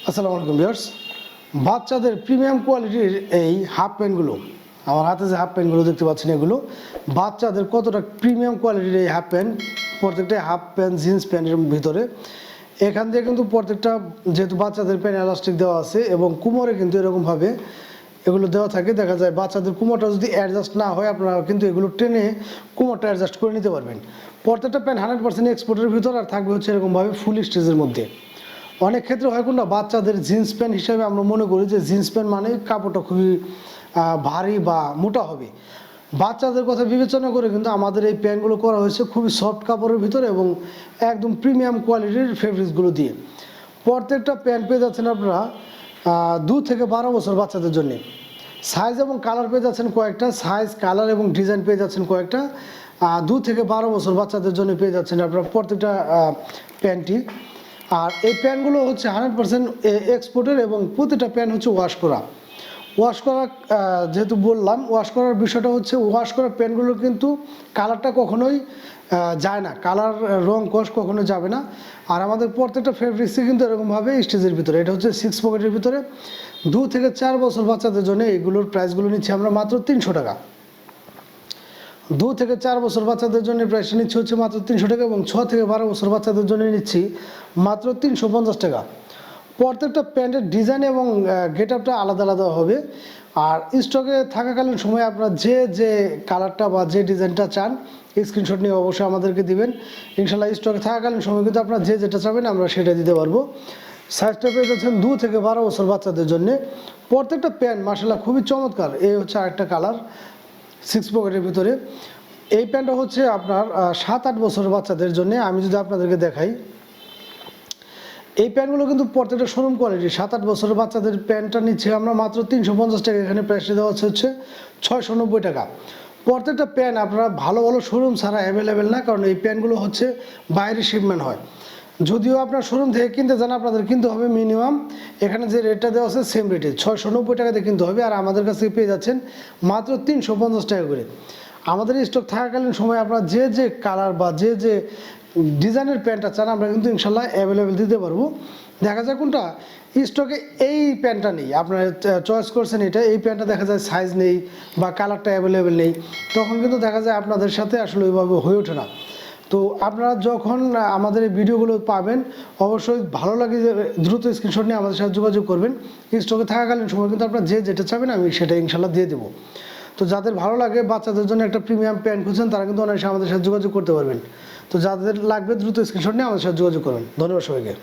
আসসালামু আলাইকুম ভিউয়ার্স, বাচ্চাদের প্রিমিয়াম কোয়ালিটির এই হাফ প্যান্টগুলো, আমার হাতে যে হাফ প্যান্টগুলো দেখতে পাচ্ছেন, এগুলো বাচ্চাদের কতটা প্রিমিয়াম কোয়ালিটির এই হাফ প্যান্ট। প্রত্যেকটা হাফ প্যান্ট জিন্স প্যান্টের ভিতরে এখান দিয়ে কিন্তু প্রত্যেকটা, যেহেতু বাচ্চাদের প্যান্ট এলাস্টিক দেওয়া আছে এবং কোমরে কিন্তু এরকমভাবে এগুলো দেওয়া থাকে। দেখা যায় বাচ্চাদের কোমরটা যদি অ্যাডজাস্ট না হয়, আপনারা কিন্তু এগুলো টেনে কোমরটা অ্যাডজাস্ট করে নিতে পারবেন। প্রত্যেকটা প্যান্ট 100% এক্সপোর্টের ভিতর, আর থাকবে হচ্ছে এরকমভাবে ফুল স্টিচের মধ্যে। অনেক ক্ষেত্রে হয় কোনটা, বাচ্চাদের জিন্স প্যান্ট হিসাবে আমরা মনে করি যে জিন্স প্যান্ট মানে কাপড়টা খুবই ভারী বা মোটা হবে। বাচ্চাদের কথা বিবেচনা করে কিন্তু আমাদের এই প্যান্টগুলো করা হয়েছে খুবই সফট কাপড়ের ভিতরে এবং একদম প্রিমিয়াম কোয়ালিটির ফেব্রিক্সগুলো দিয়ে। প্রত্যেকটা প্যান্ট পেয়ে যাচ্ছেন আপনারা 2 থেকে 12 বছর বাচ্চাদের জন্য। সাইজ এবং কালার পেয়ে যাচ্ছেন কয়েকটা, সাইজ কালার এবং ডিজাইন পেয়ে যাচ্ছেন কয়েকটা। 2 থেকে 12 বছর বাচ্চাদের জন্য পেয়ে যাচ্ছেন আপনারা প্রত্যেকটা প্যান্টই। আর এই প্যান্টগুলো হচ্ছে 100% এক্সপোর্টের এবং প্রতিটা প্যান্ট হচ্ছে ওয়াশ করা। যেহেতু বললাম, ওয়াশ করার বিষয়টা হচ্ছে, ওয়াশ করা প্যান্টগুলো কিন্তু কালারটা কখনোই যায় না, কালার রং কষ কখনো যাবে না। আর আমাদের প্রত্যেকটা ফেব্রিক্সই কিন্তু এরকমভাবে স্টিচের ভিতরে, এটা হচ্ছে 6 পকেটের ভিতরে। 2 থেকে 4 বছর বাচ্চাদের জন্য এইগুলোর প্রাইসগুলো নিচ্ছি আমরা মাত্র 300 টাকা। 2 থেকে 4 বছর বাচ্চাদের জন্য প্রাইস নিচ্ছি হচ্ছে মাত্র 300 টাকা এবং 6 থেকে 12 বছর বাচ্চাদের জন্য নিচ্ছি মাত্র 350 টাকা। প্রত্যেকটা প্যান্টের ডিজাইন এবং গেট আপটা আলাদা আলাদা হবে। আর স্টকে থাকাকালীন সময় আপনারা যে কালারটা বা যে ডিজাইনটা চান, স্ক্রিনশট নিয়ে অবশ্যই আমাদেরকে দিবেন। ইনশাল্লাহ স্টকে থাকাকালীন সময় কিন্তু আপনারা যেটা চাবেন আমরা সেটা দিতে পারবো। সাইজটা পেয়ে যাচ্ছেন 2 থেকে 12 বছর বাচ্চাদের জন্য। প্রত্যেকটা প্যান্ট মাশাআল্লাহ খুবই চমৎকার। এই হচ্ছে আরেকটা কালার 6 পকেটের ভিতরে। এই প্যান্টটা হচ্ছে আপনার 7-8 বছরের বাচ্চাদের জন্য। আমি যদি আপনাদেরকে দেখাই, এই প্যান্টগুলো কিন্তু প্রত্যেকটা শোরুম কোয়ালিটি। 7-8 বছরের বাচ্চাদের প্যান্টটা নিচ্ছে আমরা মাত্র 350 টাকা। এখানে প্রাইসটা দেওয়া হচ্ছে 690 টাকা। প্রত্যেকটা প্যান্ট আপনারা ভালো ভালো শোরুম ছাড়া অ্যাভেলেবেল না, কারণ এই প্যান্টগুলো হচ্ছে বাইরে শিপমেন্ট হয়। যদিও আপনার শোরুম থেকে কিনতে চান, আপনাদের কিনতে হবে মিনিমাম, এখানে যে রেটটা দেওয়া আছে সেম রেটে 690 টাকাতে কিনতে হবে। আর আমাদের কাছে পেয়ে যাচ্ছেন মাত্র 350 টাকা করে। আমাদের স্টক থাকাকালীন সময় আপনারা যে কালার বা যে ডিজাইনের প্যান্টটা চান, আমরা কিন্তু ইনশাল্লাহ অ্যাভেলেবেল দিতে পারবো। দেখা যায় কোনটা স্টকে এই প্যান্টটা নেই, আপনারা চয়েস করছেন এটা, এই প্যান্টটা দেখা যায় সাইজ নেই বা কালারটা অ্যাভেলেবেল নেই, তখন কিন্তু দেখা যায় আপনাদের সাথে আসলে ওইভাবে হয়ে ওঠে না। তো আপনারা যখন আমাদের এই ভিডিওগুলো পাবেন, অবশ্যই ভালো লাগে যে দ্রুত স্ক্রিনশট নিয়ে আমাদের সাথে যোগাযোগ করবেন। স্টকে থাকাকালীন সময় কিন্তু আপনারা যেটা চাবেন আমি সেটা ইনশাল্লাহ দিয়ে দেবো। তো যাদের ভালো লাগে, বাচ্চাদের জন্য একটা প্রিমিয়াম প্যান্ট খুঁজছেন, তারা কিন্তু অনায়াসে আমাদের সাথে যোগাযোগ করতে পারবেন। তো যাদের লাগবে দ্রুত স্ক্রিনশট নিয়ে আমাদের সাথে যোগাযোগ করবেন। ধন্যবাদ সবাইকে।